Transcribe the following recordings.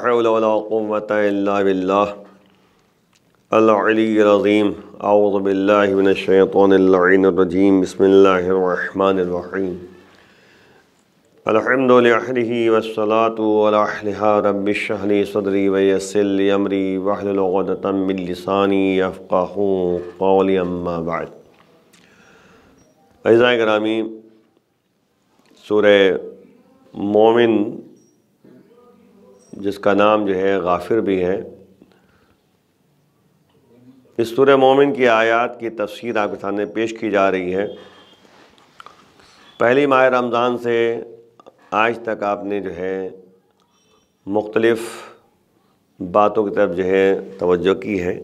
حول ولا قوة إلا بالله العلی العظیم۔ اعوذ باللہ من الشیطان اللعین الرجیم۔ بسم اللہ الرحمن الرحیم۔ الحمد للہ والصلاة علی اہلہا رب اشرح لی صدری ویسر لی امری واحلل عقدۃ من لسانی یفقہوا قولی، اما بعد۔ اعزائے گرامی، سورہ مومن جس کا نام جو ہے غافر بھی ہے، اس سورہ مومن کی آیات کی تفسیر آپ کے سامنے پیش کی جا رہی ہے۔ پہلی ماہ رمضان سے آج تک آپ نے جو ہے مختلف باتوں کی طرف جو ہے توجہ کی ہے۔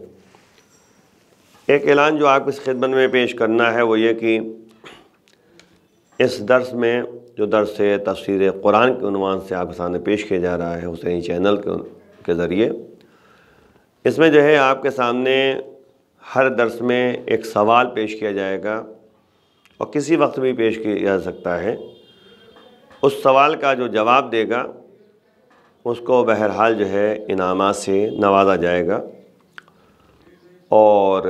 ایک اعلان جو آپ کی خدمت میں پیش کرنا ہے وہ یہ کہ اس درس میں جو درس تفسیر قرآن کے عنوان سے آپ کے سامنے پیش کیا جا رہا ہے حسینی چینل کے ذریعے، اس میں جو ہے آپ کے سامنے ہر درس میں ایک سوال پیش کیا جائے گا اور کسی وقت بھی پیش کیا جا سکتا ہے۔ اس سوال کا جو جواب دے گا اس کو بہرحال جو ہے انعامات سے نوازا جائے گا، اور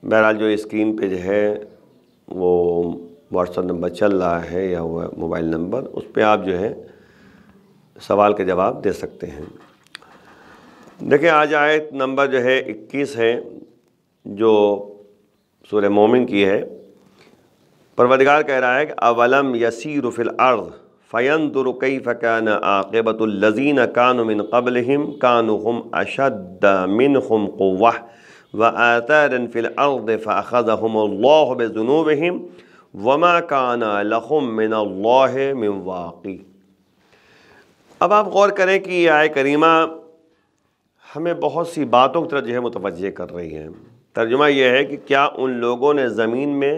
بہرحال جو اسکرین پہ جو ہے وہ واٹس ایپ نمبر چل رہا ہے یا وہ موبائل نمبر، اس پہ آپ جو ہے سوال کے جواب دے سکتے ہیں۔ دیکھیں، آج آیت نمبر جو ہے 21 ہے جو سورہ مومن کی ہے۔ پروردگار کہہ رہا ہے کہ اولم یسیر فی الارض فینظر کیف کان عاقبۃ الذین کانوا من قبلہم کانوا هم اشد منہم قوۃ وآثارا فی الارض فاخذہم اللہ بذنوبہم وما کان لہم من اللہ من واق۔ اب آپ غور کریں کہ یہ آیت کریمہ ہمیں بہت سی باتوں کی طرف جو ہے متوجہ کر رہی ہے۔ ترجمہ یہ ہے کہ کیا ان لوگوں نے زمین میں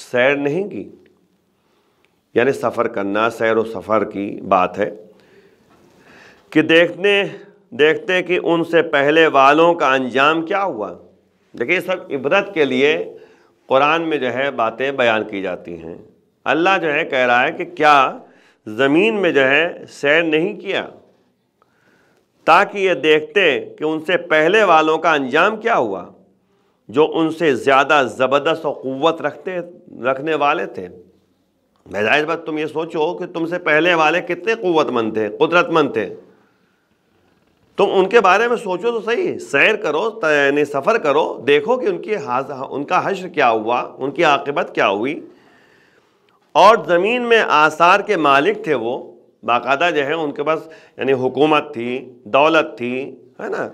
سیر نہیں کی، یعنی سفر کرنا، سیر و سفر کی بات ہے کہ دیکھتے کہ ان سے پہلے والوں کا انجام کیا ہوا۔ دیکھیے، سب عبرت کے لیے قرآن میں جو ہے باتیں بیان کی جاتی ہیں۔ اللہ جو ہے کہہ رہا ہے کہ کیا زمین میں جو ہے سیر نہیں کیا تاکہ یہ دیکھتے کہ ان سے پہلے والوں کا انجام کیا ہوا جو ان سے زیادہ زبردست و قوت رکھنے والے تھے۔ ظاہر بات، تم یہ سوچو کہ تم سے پہلے والے کتنے قوت مند تھے، قدرت مند تھے، تم ان کے بارے میں سوچو تو صحیح، سیر کرو، یعنی سفر کرو، دیکھو کہ ان کا حشر کیا ہوا، ان کی عاقبت کیا ہوئی۔ اور زمین میں آثار کے مالک تھے، وہ باقاعدہ جو ہے ان کے پاس یعنی حکومت تھی، دولت تھی، ہے نا،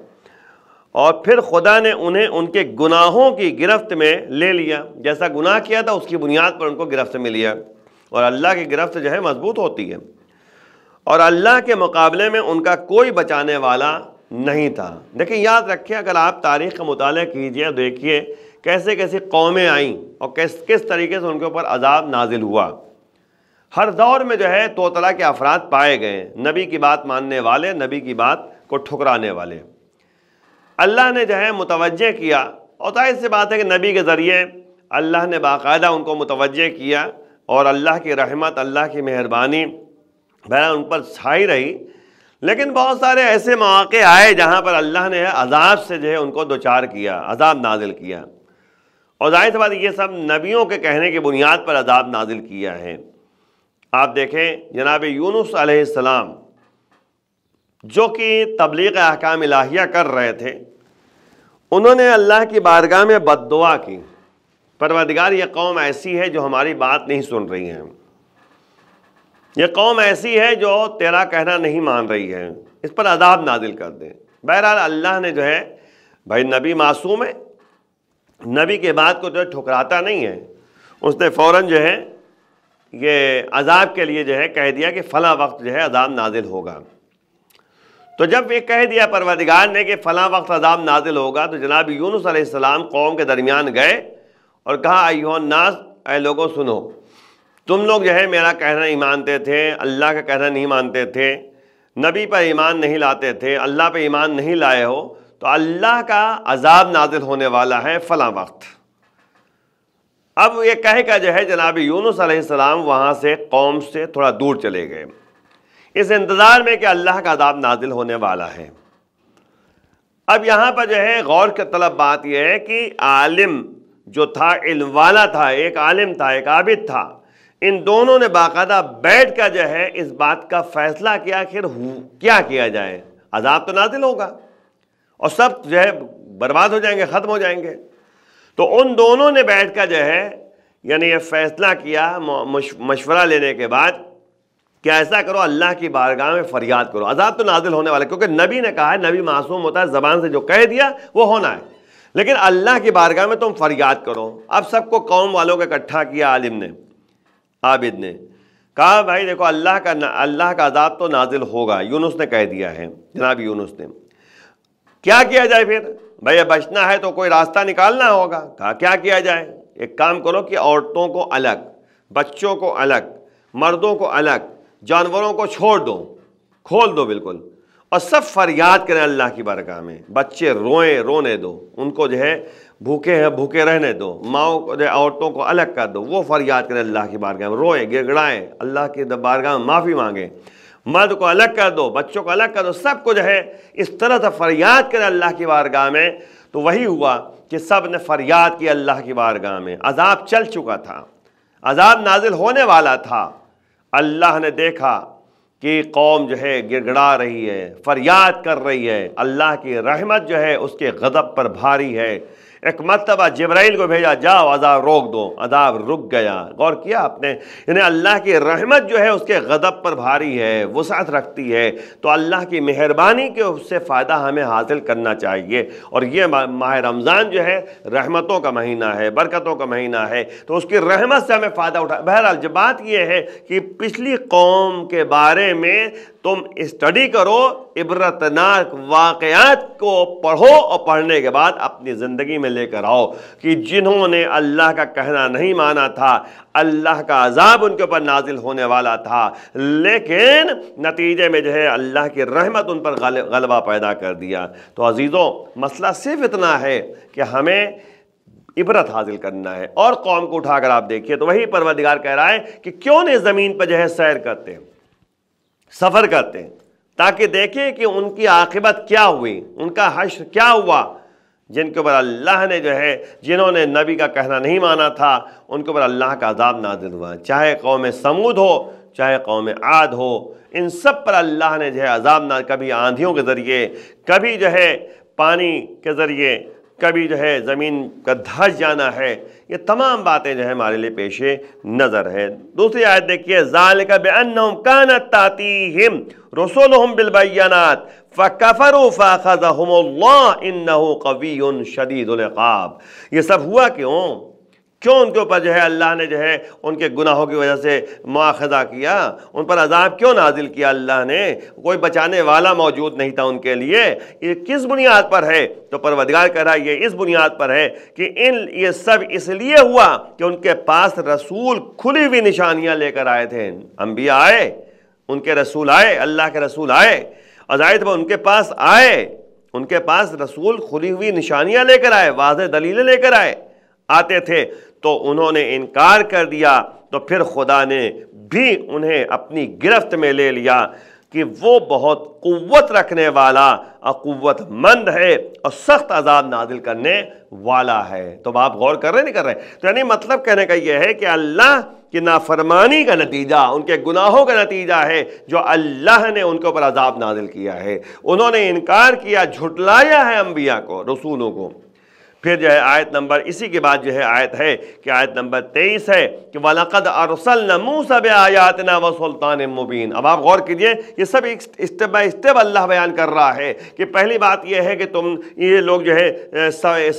اور پھر خدا نے انہیں ان کے گناہوں کی گرفت میں لے لیا۔ جیسا گناہ کیا تھا اس کی بنیاد پر ان کو گرفت میں لیا، اور اللہ کی گرفت جو ہے مضبوط ہوتی ہے، اور اللہ کے مقابلے میں ان کا کوئی بچانے والا نہیں تھا۔ دیکھیں، یاد رکھیں، اگر آپ تاریخ کا مطالعہ کیجئے، دیکھیے کیسے کیسے قومیں آئیں اور کس طریقے سے ان کے اوپر عذاب نازل ہوا۔ ہر دور میں جو ہے دو طرح کے افراد پائے گئے، نبی کی بات ماننے والے، نبی کی بات کو ٹھکرانے والے۔ اللہ نے جو ہے متوجہ کیا، اور ظاہر سی بات ہے کہ نبی کے ذریعے اللہ نے باقاعدہ ان کو متوجہ کیا، اور اللہ کی رحمت، اللہ کی مہربانی بہرحال ان پر چھائی رہی۔ لیکن بہت سارے ایسے مواقع آئے جہاں پر اللہ نے عذاب سے جو ہے ان کو دوچار کیا، عذاب نازل کیا، اور ظاہر سی بات یہ سب نبیوں کے کہنے کی بنیاد پر عذاب نازل کیا ہے۔ آپ دیکھیں جناب یونس علیہ السلام جو کہ تبلیغ احکام الہیہ کر رہے تھے، انہوں نے اللہ کی بارگاہ میں بد دعا کی، پروردگار یہ قوم ایسی ہے جو ہماری بات نہیں سن رہی ہے، یہ قوم ایسی ہے جو تیرا کہنا نہیں مان رہی ہے، اس پر عذاب نازل کر دیں۔ بہرحال اللہ نے جو ہے، بھائی نبی معصوم ہے، نبی کے بات کو جو ہے ٹھکراتا نہیں ہے، اس نے فوراً جو ہے یہ عذاب کے لیے جو ہے کہہ دیا کہ فلاں وقت جو ہے عذاب نازل ہوگا۔ تو جب یہ کہہ دیا پروردگار نے کہ فلاں وقت عذاب نازل ہوگا، تو جناب یونس علیہ السلام قوم کے درمیان گئے اور کہا، ایھا الناس، اے لوگوں سنو، تم لوگ جو ہے میرا کہنا نہیں مانتے تھے، اللہ کا کہنا نہیں مانتے تھے، نبی پر ایمان نہیں لاتے تھے، اللہ پہ ایمان نہیں لائے ہو، تو اللہ کا عذاب نازل ہونے والا ہے فلاں وقت۔ اب یہ کہہ کر جو ہے جناب یونس علیہ السلام وہاں سے قوم سے تھوڑا دور چلے گئے۔ اس انتظار میں کہ اللہ کا عذاب نازل ہونے والا ہے۔ اب یہاں پر جو ہے غور کا طلب بات یہ ہے کہ عالم جو تھا، علم والا تھا، ایک عالم تھا، ایک عابد تھا، ان دونوں نے باقاعدہ بیٹھ کر جو ہے اس بات کا فیصلہ کیا آخر کیا کیا جائے، عذاب تو نازل ہوگا اور سب جو ہے برباد ہو جائیں گے، ختم ہو جائیں گے۔ تو ان دونوں نے بیٹھ کر جو ہے یعنی یہ فیصلہ کیا مشورہ لینے کے بعد کہ ایسا کرو، اللہ کی بارگاہ میں فریاد کرو، عذاب تو نازل ہونے والا ہے، کیونکہ نبی نے کہا ہے، نبی معصوم ہوتا ہے، زبان سے جو کہہ دیا وہ ہونا ہے، لیکن اللہ کی بارگاہ میں تم فریاد کرو۔ اب سب کو قوم والوں کو اکٹھا کیا، عالم نے، عابد نے کہا بھائی دیکھو اللہ کا عذاب تو نازل ہوگا، یونس نے کہہ دیا ہے، جناب یونس نے، کیا کیا جائے پھر؟ بھائی بچنا ہے تو کوئی راستہ نکالنا ہوگا۔ کہا کیا کیا جائے؟ ایک کام کرو کہ عورتوں کو الگ، بچوں کو الگ، مردوں کو الگ، جانوروں کو چھوڑ دو، کھول دو بالکل، اور سب فریاد کریں اللہ کی بارگاہ میں۔ بچے روئیں، رونے دو، ان کو جو ہے بھوکے ہیں بھوکے رہنے دو، ماؤں کو عورتوں کو الگ کر دو، وہ فریاد کریں اللہ کی بارگاہ میں، روئیں گڑ گڑائیں، اللہ کی بارگاہ میں معافی مانگیں۔ مرد کو الگ کر دو، بچوں کو الگ کر دو، سب کو جو ہے اس طرح سے فریاد کریں اللہ کی بارگاہ میں۔ تو وہی ہوا کہ سب نے فریاد کی اللہ کی بارگاہ میں۔ عذاب چل چکا تھا، عذاب نازل ہونے والا تھا۔ اللہ نے دیکھا کہ قوم جو ہے گڑ گڑا رہی ہے، فریاد کر رہی ہے، اللہ کی رحمت جو ہے اس کے غضب پر بھاری ہے۔ ایک مرتبہ جبرائیل کو بھیجا، جاؤ عذاب روک دو، عذاب رک گیا۔ غور کیا آپ نے؟ یعنی اللہ کی رحمت جو ہے اس کے غضب پر بھاری ہے، وسعت رکھتی ہے، تو اللہ کی مہربانی کے اس سے فائدہ ہمیں حاصل کرنا چاہیے۔ اور یہ ماہ رمضان جو ہے رحمتوں کا مہینہ ہے، برکتوں کا مہینہ ہے، تو اس کی رحمت سے ہمیں فائدہ اٹھا۔ بہرحال جب بات یہ ہے کہ پچھلی قوم کے بارے میں تم اسٹڈی کرو، عبرتناک واقعات کو پڑھو، اور پڑھنے کے بعد اپنی زندگی میں لے کر آؤ کہ جنہوں نے اللہ کا کہنا نہیں مانا تھا، اللہ کا عذاب ان کے اوپر نازل ہونے والا تھا، لیکن نتیجے میں جو ہے اللہ کی رحمت ان پر غلبہ پیدا کر دیا۔ تو عزیزوں، مسئلہ صرف اتنا ہے کہ ہمیں عبرت حاصل کرنا ہے۔ اور قوم کو اٹھا کر آپ دیکھیے تو وہی پروردگار کہہ رہا ہے کہ کیوں نہیں زمین پر جو ہے سیر کرتے ہیں، سفر کرتے ہیں، تاکہ دیکھیں کہ ان کی عاقبت کیا ہوئی، ان کا حشر کیا ہوا۔ جن کے اوپر اللہ نے جو ہے، جنہوں نے نبی کا کہنا نہیں مانا تھا، ان کے اوپر اللہ کا عذاب نازل ہوا، چاہے قوم سمود ہو، چاہے قوم عاد ہو، ان سب پر اللہ نے جو ہے عذاب نازل، کبھی آندھیوں کے ذریعے، کبھی جو ہے پانی کے ذریعے، کبھی جو ہے زمین کا دھس جانا ہے۔ یہ تمام باتیں جو ہے ہمارے لیے پیش نظر ہے۔ دوسری آیت دیکھیے، ذالک بانہم کانت تاتیہم رسولہم بالبینات فکفروا فاخذہم اللہ انہ قوی شدید العقاب۔ یہ سب ہوا کیوں ان کے اوپر جو ہے اللہ نے جو ہے ان کے گناہوں کی وجہ سے مواخذہ کیا، ان پر عذاب کیوں نازل کیا اللہ نے؟ کوئی بچانے والا موجود نہیں تھا ان کے لیے۔ یہ کس بنیاد پر ہے؟ تو پروردگار کہہ رہا ہے یہ اس بنیاد پر ہے کہ یہ سب اس لیے ہوا کہ ان کے پاس رسول کھلی ہوئی نشانیاں لے کر آئے تھے۔ انبیاء آئے، ان کے رسول آئے، اللہ کے رسول آئے، عزائد ان کے پاس آئے، ان کے پاس رسول کھلی ہوئی نشانیاں لے کر آئے، واضح دلیلیں لے کر آتے تھے، تو انہوں نے انکار کر دیا۔ تو پھر خدا نے بھی انہیں اپنی گرفت میں لے لیا کہ وہ بہت قوت رکھنے والا اور قوت مند ہے اور سخت عذاب نازل کرنے والا ہے۔ تو آپ غور کر رہے نہیں کر رہے؟ تو یعنی مطلب کہنے کا یہ ہے کہ اللہ کی نافرمانی کا نتیجہ، ان کے گناہوں کا نتیجہ ہے جو اللہ نے ان کے اوپر عذاب نازل کیا ہے۔ انہوں نے انکار کیا، جھٹلایا ہے انبیاء کو، رسولوں کو۔ پھر جو ہے آیت نمبر، اسی کے بعد جو ہے آیت ہے کہ آیت نمبر 23 ہے کہ وَلَقَدْ أَرْسَلْنَا مُوسَىٰ بِآيَاتِنَا وَسُلْطَانٍ مُّبِينٍ۔ اب آپ غور کیجئے، یہ سب اسٹیپ بائی اسٹیپ اللہ بیان کر رہا ہے کہ پہلی بات یہ ہے کہ تم یہ لوگ جو ہے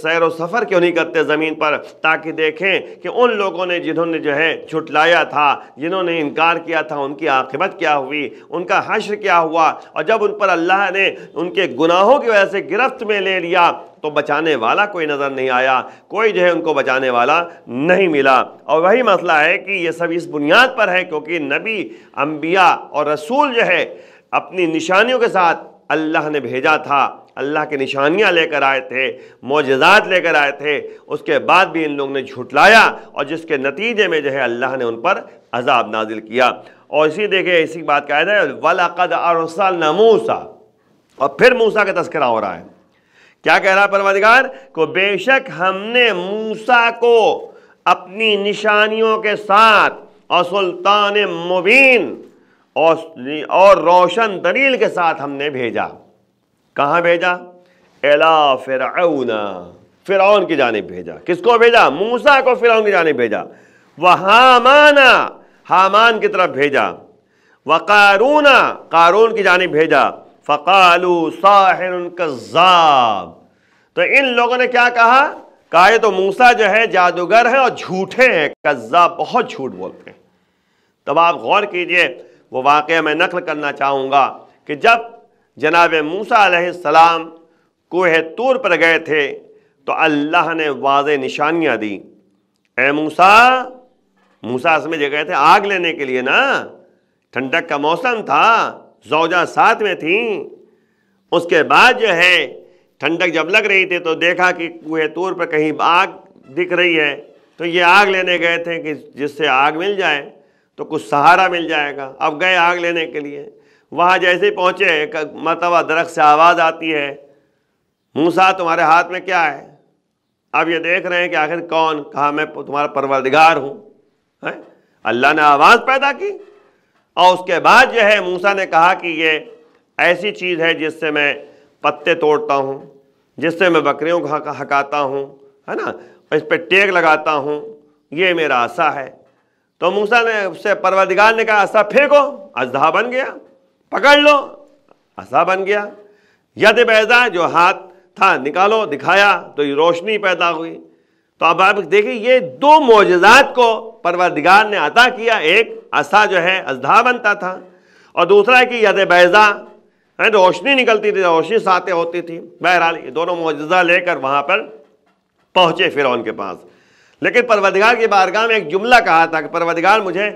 سیر و سفر کیوں نہیں کرتے زمین پر، تاکہ دیکھیں کہ ان لوگوں نے جنہوں نے جو ہے جھٹلایا تھا، جنہوں نے انکار کیا تھا، ان کی عاقبت کیا ہوئی، ان کا حشر کیا ہوا۔ اور جب ان پر اللہ نے ان کے گناہوں کی وجہ سے گرفت میں لے لیا تو بچانے والا کوئی نظر نہیں آیا، کوئی جو ہے ان کو بچانے والا نہیں ملا۔ اور وہی مسئلہ ہے کہ یہ سب اس بنیاد پر ہے کیونکہ نبی، انبیاء اور رسول جو ہے اپنی نشانیوں کے ساتھ اللہ نے بھیجا تھا، اللہ کے نشانیاں لے کر آئے تھے، معجزات لے کر آئے تھے، اس کے بعد بھی ان لوگوں نے جھٹلایا، اور جس کے نتیجے میں جو ہے اللہ نے ان پر عذاب نازل کیا۔ اور اسی بات کا ہے وَلَقَدْ أَرْسَلْنَا مُوسَىٰ، اور پھر موسیٰ کا تذکرہ ہو رہا ہے. کیا کہہ رہا ہے پروردگار کو؟ بے شک ہم نے موسیٰ کو اپنی نشانیوں کے ساتھ اور سلطان مبین اور روشن دلیل کے ساتھ ہم نے بھیجا. کہاں بھیجا؟ اِلَىٰ فِرْعَوْنَ، فرعون کی جانب بھیجا. کس کو بھیجا؟ موسیٰ کو فرعون کی جانب بھیجا. وَحَامَانَ، حامان کی طرف بھیجا. وَقَارُونَ، قارون کی جانب بھیجا. فَقَالُوا سَاحِرٌ كَذَّابٌ، تو ان لوگوں نے کیا کہا یہ تو موسیٰ جو ہے جادوگر ہے اور جھوٹے ہیں، کذاب، بہت جھوٹ بولتے ہیں. تب آپ غور کیجئے، وہ واقعہ میں نقل کرنا چاہوں گا کہ جب جناب موسیٰ علیہ السلام کوہ طور پر گئے تھے تو اللہ نے واضح نشانیاں دی. اے موسیٰ اس میں گئے تھے آگ لینے کے لیے نا، ٹھنڈک کا موسم تھا، زوجہ ساتھ میں تھیں. اس کے بعد جو ہے ٹھنڈک جب لگ رہی تھی تو دیکھا کہ کوہ طور پر کہیں آگ دکھ رہی ہے، تو یہ آگ لینے گئے تھے کہ جس سے آگ مل جائے تو کچھ سہارا مل جائے گا. اب گئے آگ لینے کے لیے، وہاں جیسے ہی پہنچے ایک مرتبہ درخت سے آواز آتی ہے، موسیٰ تمہارے ہاتھ میں کیا ہے؟ اب یہ دیکھ رہے ہیں کہ آخر کون؟ کہا میں تمہارا پروردگار ہوں. اللہ نے آواز پیدا کی، اور اس کے بعد جو ہے موسیٰ نے کہا کہ یہ ایسی چیز ہے جس سے میں پتے توڑتا ہوں، جس سے میں بکریوں کو ہکاتا ہوں، ہے نا، اس پہ ٹیک لگاتا ہوں، یہ میرا عصا ہے. تو موسیٰ نے اس سے پروردگار نے کہا عصا پھینکو، اژدہا بن گیا، پکڑ لو، عصا بن گیا. ید بیضا، جو ہاتھ تھا نکالو، دکھایا تو یہ روشنی پیدا ہوئی. تو اب آپ دیکھیں یہ دو معجزات کو پروردگار نے عطا کیا. ایک عصا جو ہے اژدہا بنتا تھا، اور دوسرا ہے کہ ید بیضا روشنی نکلتی تھی، روشنی ساتھ ہوتی تھی. بہرحال یہ دونوں معجزہ لے کر وہاں پر پہنچے فرعون کے پاس. لیکن پروردگار کی بارگاہ میں ایک جملہ کہا تھا کہ پروردگار مجھے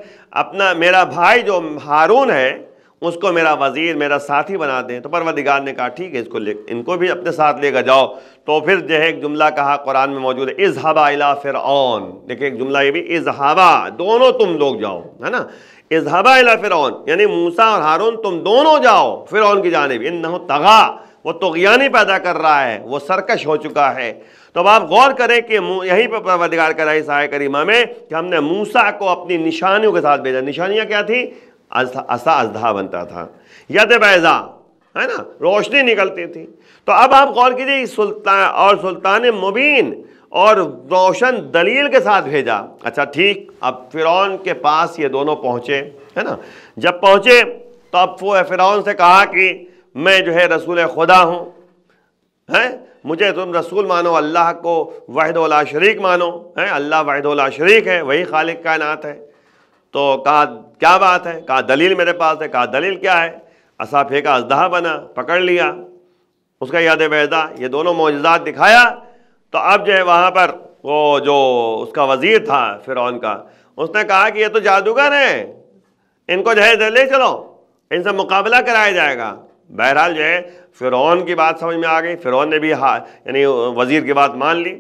میرا بھائی جو ہارون ہے اس کو میرا وزیر، میرا ساتھی بنا دیں. تو پروردگار نے کہا ٹھیک ہے، ان کو بھی اپنے ساتھ لے کر جاؤ. تو پھر جو ہے ایک جملہ کہا قرآن میں موجود ہے، اذهبا الی فرعون. دیکھیں ایک جملہ یہ بھی، اذهبا، دونوں تم لوگ جاؤ، ہے نا، اذهبا الی فرعون، یعنی موسیٰ اور ہارون تم دونوں جاؤ فرعون کی جانب. انہ طغا، وہ طغیانی پیدا کر رہا ہے، وہ سرکش ہو چکا ہے. تو اب آپ غور کریں کہ یہیں پہ پروردگار کر رہا ہے اس آیت کریمہ میں کہ ہم نے موسیٰ کو اپنی نشانیوں کے ساتھ بھیجا. نشانیاں کیا تھی؟ عصا اژدہا بنتا تھا، ید بیضا، ہے نا، روشنی نکلتی تھی. تو اب آپ غور کیجئے، سلطان مبین اور روشن دلیل کے ساتھ بھیجا. اچھا ٹھیک، اب فرعون کے پاس یہ دونوں پہنچے، ہے نا. جب پہنچے تو اب فرعون سے کہا کہ میں جو ہے رسول خدا ہوں، مجھے تم رسول مانو، اللہ کو وحدہ لا شریک مانو. اللہ وحدہ لا شریک ہے، وہی خالق کائنات ہے. تو کہا کیا بات ہے؟ کہا دلیل میرے پاس ہے. کہا دلیل کیا ہے؟ عصا پھینکا، اژدہا بنا، پکڑ لیا، اس کا ید بیضا، یہ دونوں معجزات دکھایا. تو اب جو ہے وہاں پر وہ جو اس کا وزیر تھا فرعون کا، اس نے کہا کہ یہ تو جادوگر ہیں، ان کو جو ہے لے چلو، ان سے مقابلہ کرایا جائے گا. بہرحال جو ہے فرعون کی بات سمجھ میں آ گئی. فرعون نے بھی یعنی وزیر کی بات مان لی،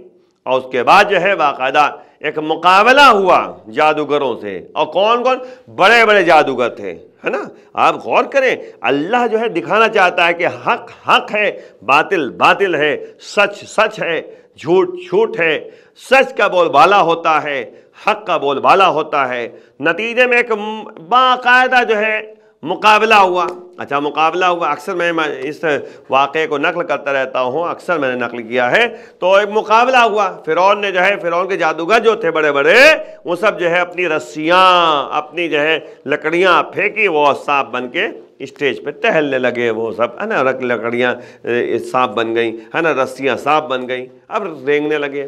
اور اس کے بعد جو ہے باقاعدہ ایک مقابلہ ہوا جادوگروں سے. اور کون کون؟ بڑے بڑے جادوگر تھے، ہے نا. آپ غور کریں، اللہ جو ہے دکھانا چاہتا ہے کہ حق حق ہے، باطل باطل ہے، سچ سچ ہے، جھوٹ جھوٹ ہے. سچ کا بول بالا ہوتا ہے، حق کا بول بالا ہوتا ہے. نتیجے میں ایک باقاعدہ جو ہے مقابلہ ہوا. اچھا مقابلہ ہوا، اکثر میں اس واقعے کو نقل کرتا رہتا ہوں، اکثر میں نے نقل کیا ہے. تو ایک مقابلہ ہوا، فرعون نے جو ہے، فرعون کے جادوگر جو تھے بڑے بڑے، وہ سب جو ہے اپنی رسیاں، اپنی جو ہے لکڑیاں پھینکی، وہ سانپ بن کے اسٹیج پہ ٹہلنے لگے. وہ سب ہے نا، لکڑیاں سانپ بن گئیں، ہے نا، رسیاں سانپ بن گئیں، اب رینگنے لگے.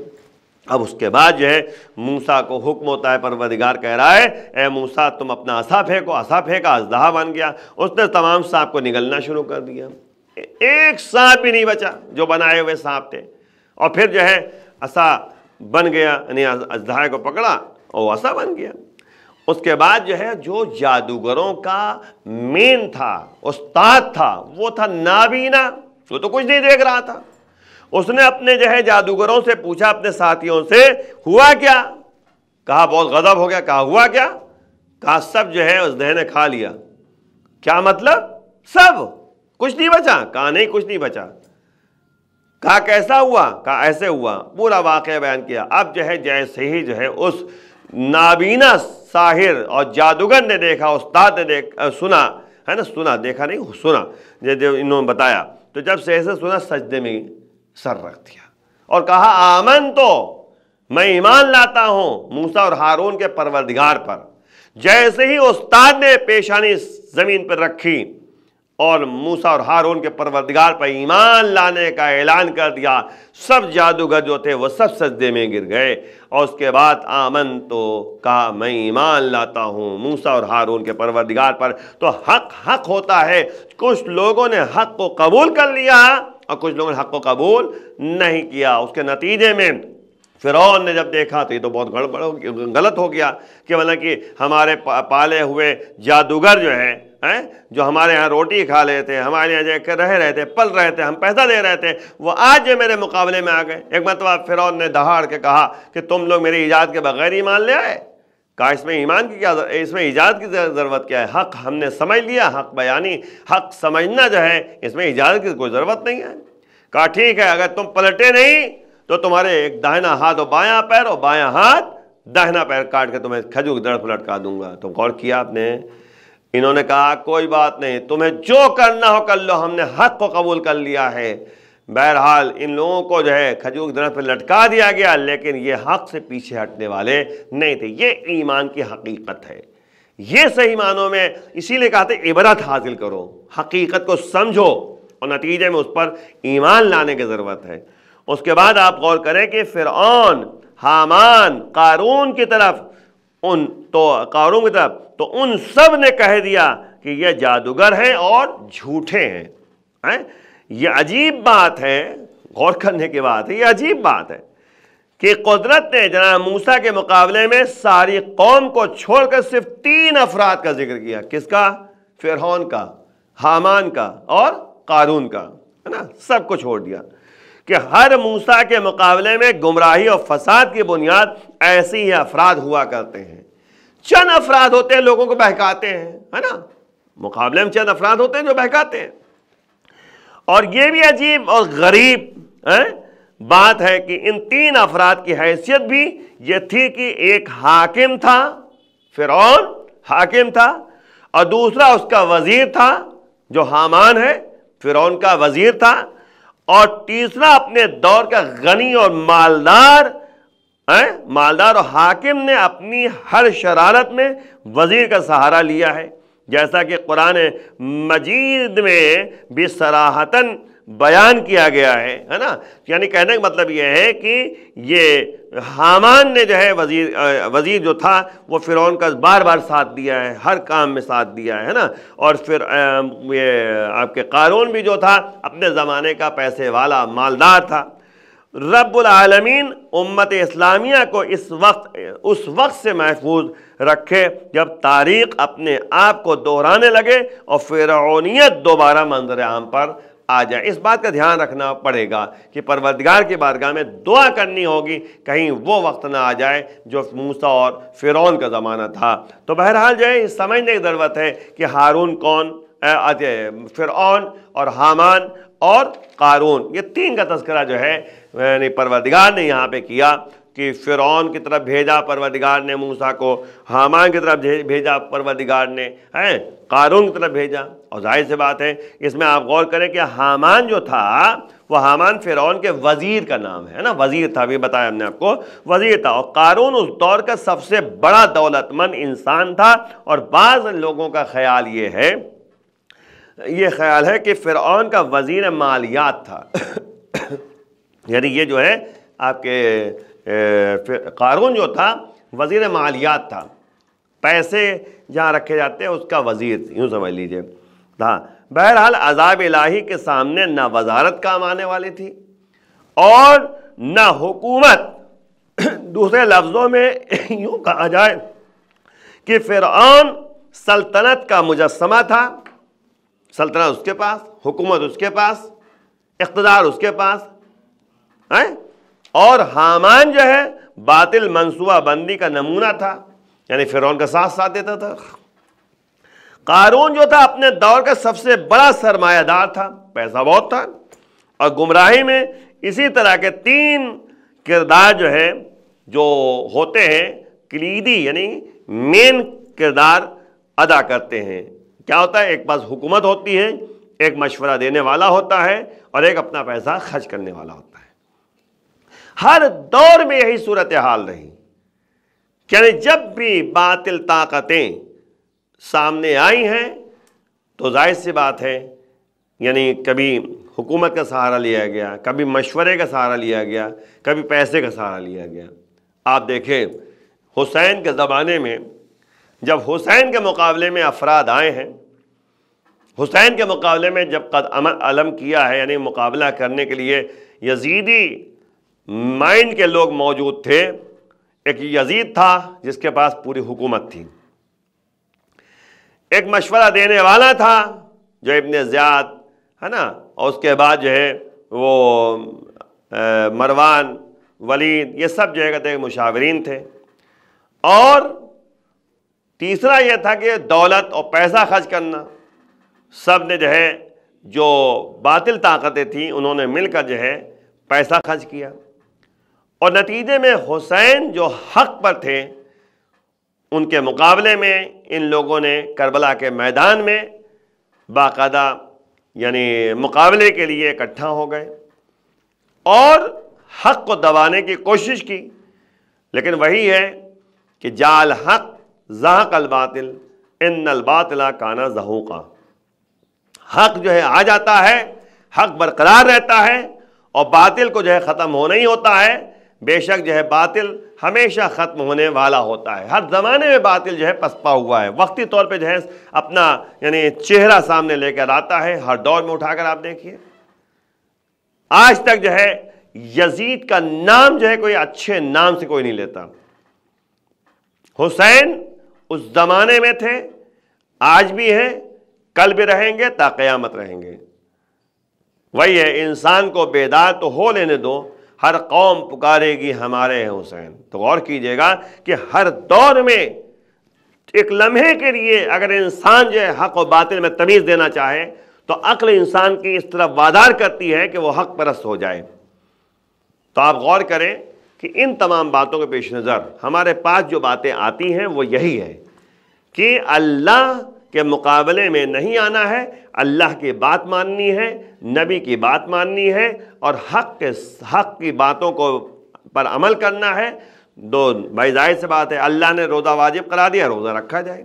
اب اس کے بعد جو ہے موسیٰ کو حکم ہوتا ہے، پروردگار کہہ رہا ہے اے موسیٰ تم اپنا عصا پھینکو. عصا پھینکا، اژدہا بن گیا. اس نے تمام سانپ کو نگلنا شروع کر دیا، ایک سانپ بھی نہیں بچا جو بنائے ہوئے سانپ تھے. اور پھر جو ہے عصا بن گیا، یعنی اژدہا کو پکڑا اور عصا بن گیا. اس کے بعد جو ہے جو جادوگروں کا مین تھا، استاد تھا، وہ تھا نابینا، وہ تو کچھ نہیں دیکھ رہا تھا. اس نے اپنے جو ہے جادوگروں سے پوچھا، اپنے ساتھیوں سے، ہوا کیا؟ کہا بہت غضب ہو گیا. کہا ہوا کیا؟ کہا سب جو ہے اس دہ نے کھا لیا. کیا مطلب؟ سب، کچھ نہیں بچا؟ کہا نہیں کچھ نہیں بچا. کہا کیسا ہوا؟ کہا ایسے ہوا. پورا واقعہ بیان کیا. اب جو ہے جیسے ہی جو ہے اس نابینا ساحر اور جادوگر نے دیکھا، استاد نے سنا ہے نا، سنا دیکھا نہیں، سنا جو انہوں نے بتایا، تو جب سے ایسے سنا سجدے میں سر رکھ دیا اور کہا آمن تو، میں ایمان لاتا ہوں موسیٰ اور ہارون کے پروردگار پر. جیسے ہی استاد نے پیشانی زمین پر رکھی اور موسیٰ اور ہارون کے پروردگار پر ایمان لانے کا اعلان کر دیا، سب جادوگر جو تھے وہ سب سجدے میں گر گئے. اور اس کے بعد آمن تو کہا میں ایمان لاتا ہوں موسیٰ اور ہارون کے پروردگار پر. تو حق ہوتا ہے. کچھ لوگوں نے حق کو قبول کر لیا اور کچھ لوگوں نے حق کو قبول نہیں کیا. اس کے نتیجے میں فرعون نے جب دیکھا تو یہ تو بہت غلط ہو گیا کہ کہ ہمارے پالے ہوئے جادوگر جو ہے جو ہمارے ہاں روٹی کھا رہے تھے، ہمارے یہاں جو رہ رہے تھے، پل رہے تھے، ہم پیسہ دے رہے تھے، وہ آج جو میرے مقابلے میں آ گئے. ایک مرتبہ فرعون نے دہاڑ کے کہا کہ تم لوگ میری ایجاد کے بغیر ایمان لے آئے. کہا اس میں ایمان کی کیا، اس میں ایجاد کی ضرورت کیا ہے؟ حق ہم نے سمجھ لیا، حق بیانی، حق سمجھنا جو ہے اس میں ایجاد کی کوئی ضرورت نہیں ہے. کہا ٹھیک ہے، اگر تم پلٹے نہیں تو تمہارے ایک داہنا ہاتھ اور بایاں پیر اور بایاں ہاتھ داہنا پیر کاٹ کے تمہیں کھجور کی درخت پر لٹکا دوں گا. تو غور کیا آپ نے؟ انہوں نے کہا کوئی بات نہیں، تمہیں جو کرنا ہو کر لو، ہم نے حق کو قبول کر لیا ہے. بہرحال ان لوگوں کو جو ہے کھجور کی درخت پہ لٹکا دیا گیا، لیکن یہ حق سے پیچھے ہٹنے والے نہیں تھے. یہ ایمان کی حقیقت ہے. یہ صحیح معنوں میں اسی لیے کہتے ہیں عبرت حاصل کرو، حقیقت کو سمجھو اور نتیجے میں اس پر ایمان لانے کی ضرورت ہے. اس کے بعد آپ غور کریں کہ فرعون، حامان، قارون کی طرف تو ان سب نے کہہ دیا کہ یہ جادوگر ہیں اور جھوٹے ہیں. یہ عجیب بات ہے، غور کرنے کی بات ہے. یہ عجیب بات ہے کہ قدرت نے جناب موسیٰ کے مقابلے میں ساری قوم کو چھوڑ کر صرف 3 افراد کا ذکر کیا. کس کا؟ فرعون کا، حامان کا اور قارون کا، ہے نا. سب کو چھوڑ دیا کہ ہر موسیٰ کے مقابلے میں گمراہی اور فساد کی بنیاد ایسی ہی افراد ہوا کرتے ہیں. چند افراد ہوتے ہیں لوگوں کو بہکاتے ہیں، ہے نا. مقابلے میں چند افراد ہوتے ہیں جو بہکاتے ہیں. اور یہ بھی عجیب اور غریب بات ہے کہ ان 3 افراد کی حیثیت بھی یہ تھی کہ ایک حاکم تھا، فرعون حاکم تھا، اور دوسرا اس کا وزیر تھا جو حامان ہے، فرعون کا وزیر تھا، اور تیسرا اپنے دور کا غنی اور مالدار اور حاکم نے اپنی ہر شرارت میں وزیر کا سہارا لیا ہے. جیسا کہ قرآن مجید میں بھی صراحتاً بیان کیا گیا ہے نا. یعنی کہنے کا مطلب یہ ہے کہ یہ حامان نے جو ہے وزیر جو تھا وہ فرعون کا بار بار ساتھ دیا ہے، ہر کام میں ساتھ دیا ہے نا. اور پھر یہ آپ کے قارون بھی جو تھا اپنے زمانے کا پیسے والا مالدار تھا. رب العالمین امت اسلامیہ کو اس وقت سے محفوظ رکھے جب تاریخ اپنے آپ کو دہرانے لگے اور فرعونیت دوبارہ منظر عام پر آ جائے. اس بات کا دھیان رکھنا پڑے گا کہ پروردگار کی بارگاہ میں دعا کرنی ہوگی کہیں وہ وقت نہ آ جائے جو موسیٰ اور فرعون کا زمانہ تھا. تو بہرحال جو ہے سمجھنے کی ضرورت ہے کہ ہارون کون، فرعون اور حامان اور قارون، یہ 3 کا تذکرہ جو ہے یعنی پروردگار نے یہاں پہ کیا کہ فرعون کی طرف بھیجا پروردگار نے موسیٰ کو، حامان کی طرف بھیجا پروردگار نے، قارون کی طرف بھیجا. اور ظاہر سی بات ہے اس میں آپ غور کریں کہ حامان جو تھا وہ حامان فرعون کے وزیر کا نام ہے نا، وزیر تھا، بھی بتایا ہم نے آپ کو، وزیر تھا. اور قارون اس دور کا سب سے بڑا دولت مند انسان تھا. اور بعض لوگوں کا خیال یہ خیال ہے کہ فرعون کا وزیر مالیات تھا. یعنی یہ جو ہے آپ کے قارون جو تھا وزیر مالیات تھا، پیسے جہاں رکھے جاتے ہیں اس کا وزیر، یوں سمجھ لیجئے. بہرحال عذاب الہی کے سامنے نہ وزارت کام آنے والی تھی اور نہ حکومت. دوسرے لفظوں میں یوں کہا جائے کہ فرعون سلطنت کا مجسمہ تھا، سلطنت اس کے پاس، حکومت اس کے پاس، اقتدار اس کے پاس، اور حامان جو ہے باطل منصوبہ بندی کا نمونہ تھا. یعنی فرعون کا ساتھ دیتا تھا۔ قارون جو تھا اپنے دور کا سب سے بڑا سرمایہ دار تھا، پیسہ بہت تھا، اور گمراہی میں اسی طرح کے 3 کردار جو ہے جو ہوتے ہیں کلیدی، یعنی مین کردار ادا کرتے ہیں۔ کیا ہوتا ہے؟ ایک پاس حکومت ہوتی ہے، ایک مشورہ دینے والا ہوتا ہے، اور ایک اپنا پیسہ خرچ کرنے والا ہوتا ہے۔ ہر دور میں یہی صورتحال رہی، یعنی جب بھی باطل طاقتیں سامنے آئی ہیں تو ظاہر سی بات ہے، یعنی کبھی حکومت کا سہارا لیا گیا، کبھی مشورے کا سہارا لیا گیا، کبھی پیسے کا سہارا لیا گیا۔ آپ دیکھیں حسین کے زمانے میں جب حسین کے مقابلے میں افراد آئے ہیں، حسین کے مقابلے میں جب قد علم کیا ہے، یعنی مقابلہ کرنے کے لیے یزیدی مائنڈ کے لوگ موجود تھے۔ ایک یزید تھا جس کے پاس پوری حکومت تھی، ایک مشورہ دینے والا تھا جو ابن زیاد ہے نا، اور اس کے بعد جو ہے وہ مروان، ولید، یہ سب جو ہے کہتے ہیں مشاورین تھے، اور تیسرا یہ تھا کہ دولت اور پیسہ خرچ کرنا۔ سب نے جو ہے جو باطل طاقتیں تھیں انہوں نے مل کر جو ہے پیسہ خرچ کیا، اور نتیجے میں حسین جو حق پر تھے ان کے مقابلے میں ان لوگوں نے کربلا کے میدان میں باقاعدہ یعنی مقابلے کے لیے اکٹھا ہو گئے اور حق کو دبانے کی کوشش کی۔ لیکن وہی ہے کہ جاء الحق زہق الباطل ان الباطل کان زہوقا، حق جو ہے آ جاتا ہے، حق برقرار رہتا ہے، اور باطل کو جو ہے ختم ہونا ہی ہوتا ہے۔ بے شک جو ہے باطل ہمیشہ ختم ہونے والا ہوتا ہے، ہر زمانے میں باطل جو ہے پسپا ہوا ہے، وقتی طور پہ جو ہے اپنا یعنی چہرہ سامنے لے کر آتا ہے۔ ہر دور میں اٹھا کر آپ دیکھیے، آج تک جو ہے یزید کا نام جو ہے کوئی اچھے نام سے کوئی نہیں لیتا۔ حسین اس زمانے میں تھے، آج بھی ہیں، کل بھی رہیں گے، تا قیامت رہیں گے۔ وہی ہے، انسان کو بیدار تو ہو لینے دو، ہر قوم پکارے گی ہمارے ہیں حسین۔ تو غور کیجئے گا کہ ہر دور میں ایک لمحے کے لیے اگر انسان جو ہے حق و باطل میں تمیز دینا چاہے تو عقل انسان کی اس طرف وادار کرتی ہے کہ وہ حق پرست ہو جائے۔ تو آپ غور کریں کہ ان تمام باتوں کے پیش نظر ہمارے پاس جو باتیں آتی ہیں وہ یہی ہے کہ اللہ کے مقابلے میں نہیں آنا ہے، اللہ کی بات ماننی ہے، نبی کی بات ماننی ہے، اور حق کی باتوں کو پر عمل کرنا ہے۔ بھائی ظاہر سے بات ہے، اللہ نے روزہ واجب قرار دیا، روزہ رکھا جائے،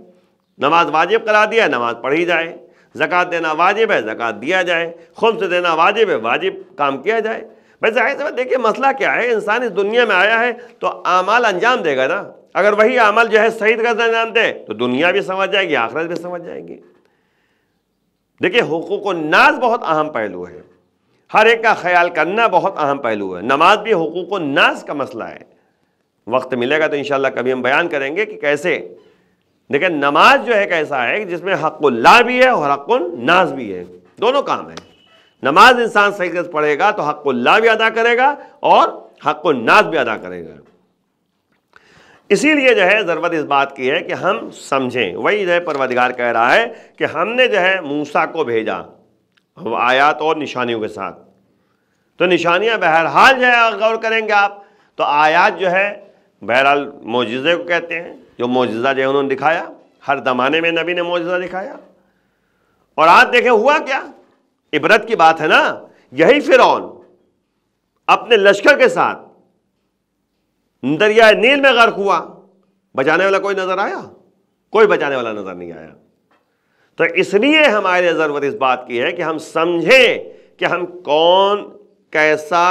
نماز واجب قرار دیا، نماز پڑھی جائے، زکوٰۃ دینا واجب ہے، زکوٰۃ دیا جائے، خمس دینا واجب ہے، واجب کام کیا جائے۔ بھائی ظاہر سے بات دیکھیے مسئلہ کیا ہے، انسان اس دنیا میں آیا ہے تو اعمال انجام دے گا نا۔ اگر وہی عمل جو ہے صحیح طرح سے انجام دے تو دنیا بھی سمجھ جائے گی، آخرت بھی سمجھ جائے گی۔ دیکھیے حقوق الناس بہت اہم پہلو ہے، ہر ایک کا خیال کرنا بہت اہم پہلو ہے۔ نماز بھی حقوق الناس کا مسئلہ ہے، وقت ملے گا تو انشاءاللہ کبھی ہم بیان کریں گے کہ کیسے۔ دیکھیں نماز جو ہے کیسا ہے جس میں حق اللہ بھی ہے اور حق الناس بھی ہے، دونوں کام ہیں۔ نماز انسان صحیح سے پڑھے گا تو حق اللہ بھی ادا کرے گا اور حق الناس بھی ادا کرے گا۔ اسی لیے جو ہے ضرورت اس بات کی ہے کہ ہم سمجھیں، وہی جو ہے پروردگار کہہ رہا ہے کہ ہم نے جو ہے موسیٰ کو بھیجا آیات اور نشانیوں کے ساتھ۔ تو نشانیاں بہرحال جو ہے غور کریں گے آپ تو آیات جو ہے بہرحال معجزے کو کہتے ہیں، جو معجزہ جو ہے انہوں نے دکھایا، ہر زمانے میں نبی نے معجزہ دکھایا۔ اور آج دیکھیں ہوا کیا، عبرت کی بات ہے نا، یہی فرعون اپنے لشکر کے ساتھ دریائے نیل میں غرق ہوا، بچانے والا کوئی نظر آیا؟ کوئی بچانے والا نظر نہیں آیا۔ تو اس لیے ہمارے ضرورت اس بات کی ہے کہ ہم سمجھیں کہ ہم کون، کیسا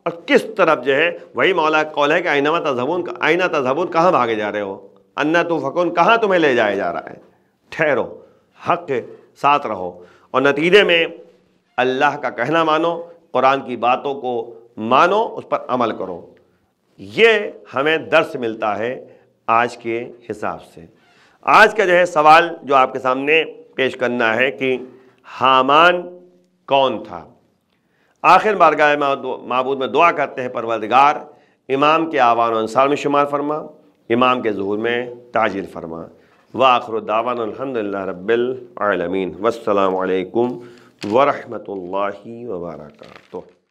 اور کس طرف جو ہے، وہی مولا کا قول ہے کہ اینما تذہبون، اینہ تذہبون، کہاں بھاگے جا رہے ہو، انا تؤفکون، کہاں تمہیں لے جایا جا رہا ہے، ٹھہرو، حق کے ساتھ رہو، اور نتیجے میں اللہ کا کہنا مانو، قرآن کی باتوں کو مانو، اس پر عمل کرو۔ یہ ہمیں درس ملتا ہے آج کے حساب سے۔ آج کا جو ہے سوال جو آپ کے سامنے پیش کرنا ہے کہ حامان کون تھا؟ آخر بارگاہ معبود میں دعا کرتے ہیں، پروردگار امام کے آوان و انصار میں شمار فرما، امام کے ظہور میں تعجیل فرما۔ وآخر دعوانا الحمدللہ رب العالمین، والسلام علیکم ورحمۃ اللہ وبرکاتہ۔